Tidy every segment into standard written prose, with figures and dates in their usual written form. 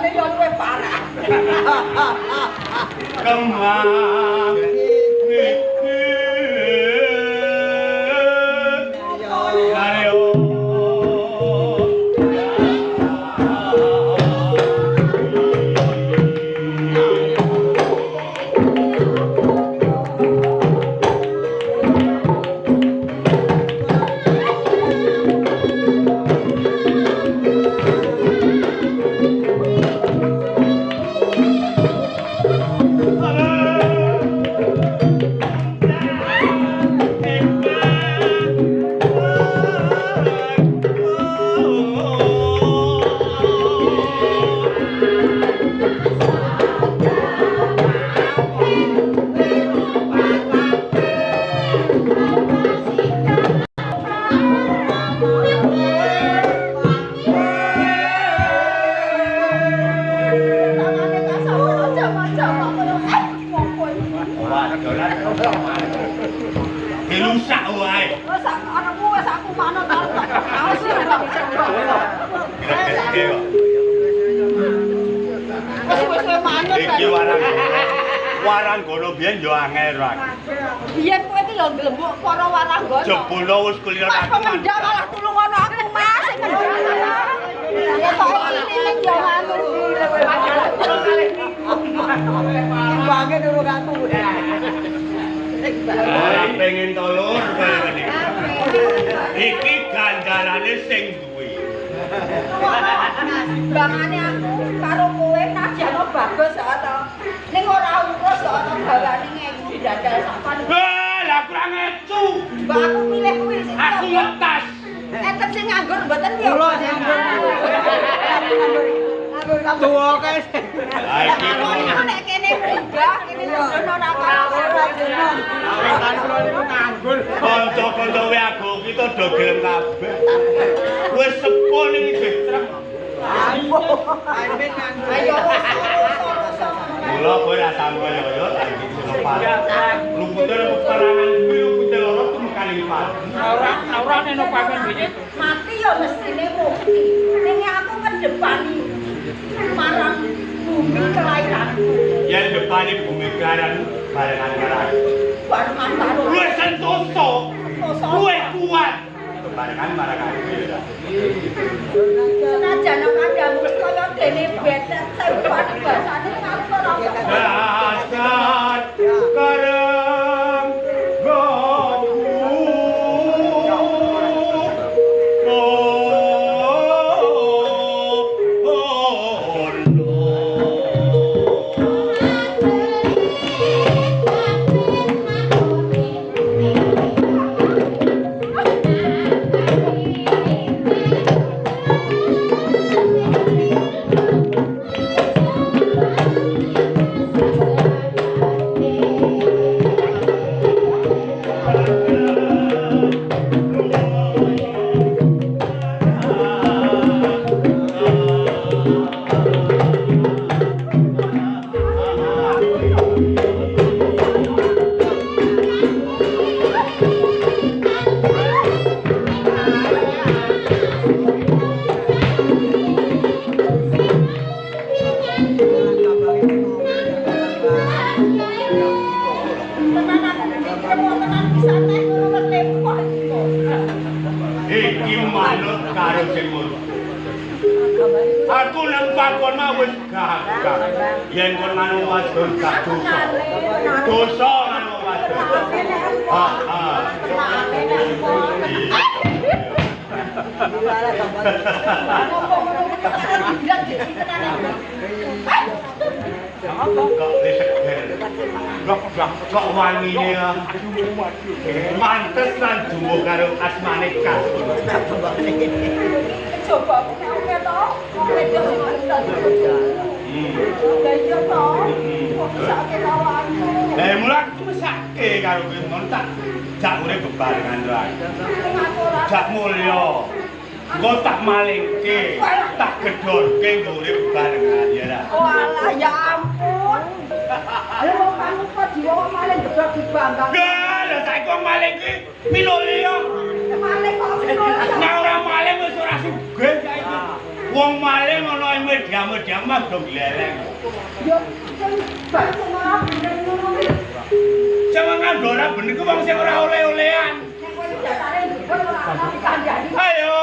Jane yo luwih parah. Kemang dilusak wae. Wes anakku wes aku manut arep. Awas ora bisa. Wes manut. Iki warang gono biyen yo angel ra. Biyen kowe iki yo glembuk para waranggono. Jebul wis kulino Mas pemendak malah tulung ono aku Mas. Ya kok ini yo anu. Imbange nurung aku. Pengen tolong ngene. Iki ganjarane sing duwe. Bangane aku karo kowe najano bagus kok to. Ning ora urus kok to gawane ngeku dadal sampan. Lah kurang ecu. Mbak aku milih kuwi sing Aku ngetas. enten sing nganggur mboten yo. Kula sing nganggur. Tuwa kae. Lah iki Niku nek kene munggah, kene jono ora ora jono. Awetan kula niku nganggur. kanca-kanca we aku kita do gelem kabeh. Wis sepuh ning distrek. Ayo Mula kowe ra sanggo yo tak iki senopan. Lumpute peperangan kuwi lumpute loro tumekane lipat. Ora neno pamen wingi. mati ya mestine mukti. Ning aku ngedepani marang bumi kelahiranku. Yen depane bumi garan barengan karo Barengan karo luwih sentosa, luwih kuat. Barengan marang aku ya. senajan kandhang kaya dene betet tempat basane aku ora Dasar karang goku iki manut karo sing ngono. Aku nang pakon mau wis gagah. Yen kon nganu wadon gak dosa. Dosa nganu wadon. Kok wangine mantes lan jumbo karo asmane Kas. coba oke to wong wedok sing mantan lah iya to kok sakake lawanku Lah mulak mesake karo kowe ngono tak jak urip bebarengan wae. Jak mulya. Engko tak malingke, tak gedorke nggo urip bebarengan ya ra. walah ya ampun lha wong kamu kok diwo maling gedor dibanggang Lah saiki wong maling ki minulya. maling kok minulya Nek ora maling wis ora sugih saiki. Wong maling ana ing media diamuk dong leleng. Yo, sing bar sing ora bener ngono kuwi. Sing nganggo ora bener ku wong sing ora oleh-olehan. Nek kowe dasare ndukun ora ana dikandani. Ayo.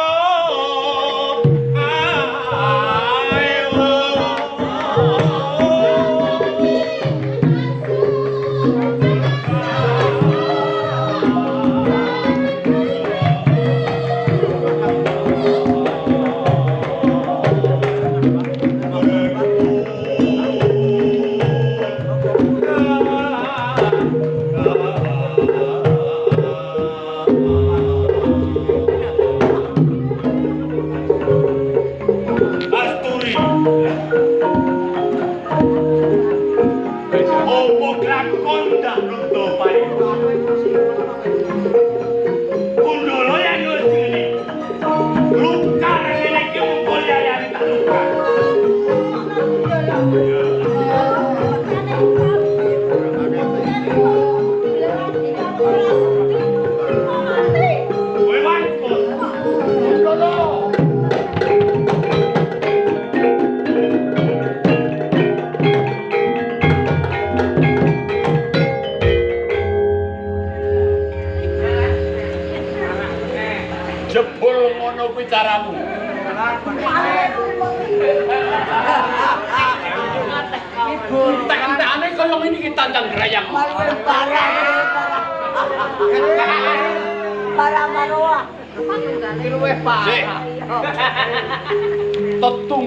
Jebul ngono kuwi caramu. Ibu, tak-takane kaya ngene iki tandang grayang. Para maroa. Luwih parah. Tetung